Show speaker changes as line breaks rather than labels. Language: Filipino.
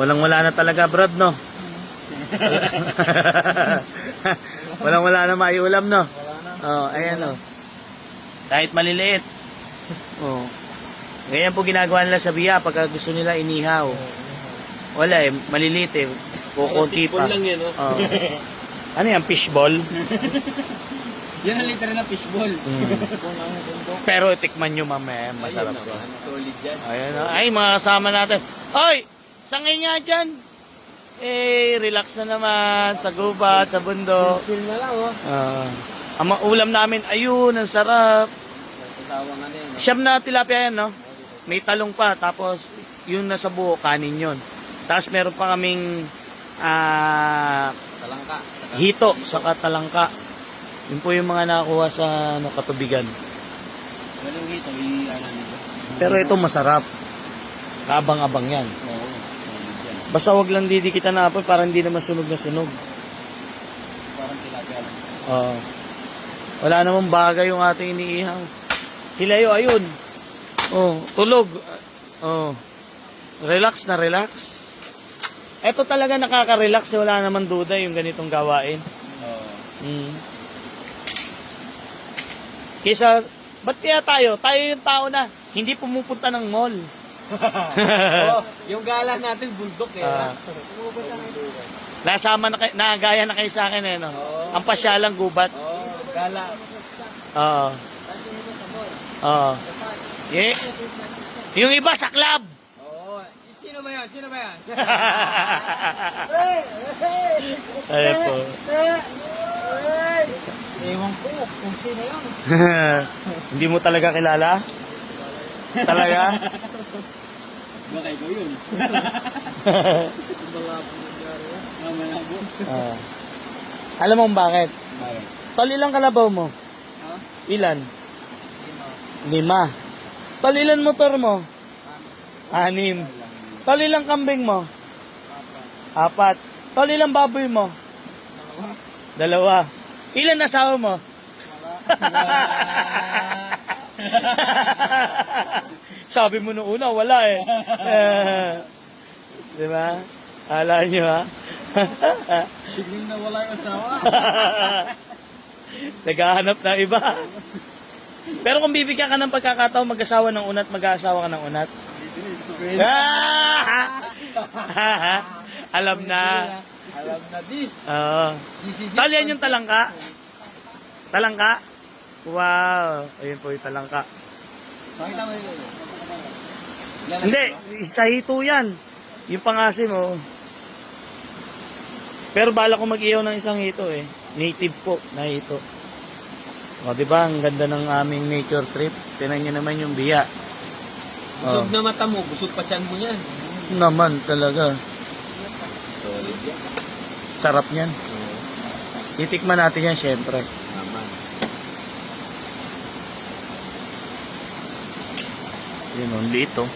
Walang-wala na talaga, Brad, no? Walang-wala na maiulam, no? Oh, ayan, oh. Kahit maliliit. Oh. Ganyan po ginagawa nila sa biya pagka gusto nila inihaw. Wala eh, maliliit eh. Kukunti pa.
Lang yan, oh.
Oh. Ano yan, fishball?
Yan ang literal na fishball.
Pero tikman nyo mamaya, masarap
Ayun,
yan.
solid yan.
Ayan, oh. Ay, mga kasama natin. Oy! Sangay nga dyan! Eh, relax na naman sa gubat, sa bundok.
Chill na lang, oh.
Ang mga ulam namin, ayun, ang sarap.
Kasawa nga na yan, no?
Siyam na tilapia yan, no? May talong pa, tapos yung nasa buo, kanin yun. Tapos meron pa kaming
Talangka.
hito sa katalangka. Yun po yung mga nakakuha sa katubigan.
Walang hito, i-ano nito.
Pero ito masarap. Kaabang-abang yan.
Oo, solid yan.
Basta wag lang didikitan na apple para hindi naman sunog na sunog.
Parang tilapia lang.
Oo. Wala namang bagay yung ating iniihaw. Hilayo, ayun. Oh, tulog. Oh. Relax na relax. Ito talaga nakaka-relax. Wala naman duda yung ganitong gawain.
Oo.
Kesa, ba't kaya tayo? Tayo yung tao na hindi pumupunta ng mall.
Oh, yung gala natin, bundok eh.
Pumupunta ng Nasama na kayo, nagaya na kayo sa akin eh, no?
Oo.
Ang pasyalang gubat.
Oo, gala.
Oo. Oo. Yeah. Yung iba sa club.
Oo. Sino ba yan? Sino ba yan?
Ayun po.
Ewan ko kung sino yan.
Hindi mo talaga kilala? Talaga?
Baka ikaw yun. Malabo nangyari yan. Malabo.
Alam mo bakit?
Bakit?
Tol, ilang kalabaw mo?
Ha?
Ilan? 5. Tol, ilan motor mo? 6. Tol, ilang kambing mo? 4. Tol, ilang baboy mo? 2. Ilan asawa mo? Sabi mo nung una, wala eh. Di ba? Alam nyo ha?
Biglang nawala yung asawa.
Naghahanap na iba. Pero kung bibigyan ka ng pagkakataon mag-asawa ng unat, mag-aasawa ka ng unat. Alam na.
Alam na this.
Oo. Tol, yan yung talangka. Talangka? Wow. Ayun po yung talangka.
Pakita mo yun.
Hindi, isa hito yan. Yung pangasim mo. Pero bala ko mag-iyaw ng isang hito eh. Native po na hito. O, diba? Ang ganda ng aming nature trip. Tinan nyo naman yung biya.
Busog na mata mo, busog pa tiyan mo yan.
Naman talaga.
Solid yan.
Sarap niyan. Titikman natin yan syempre.
Naman.
Yun, ang liit oh.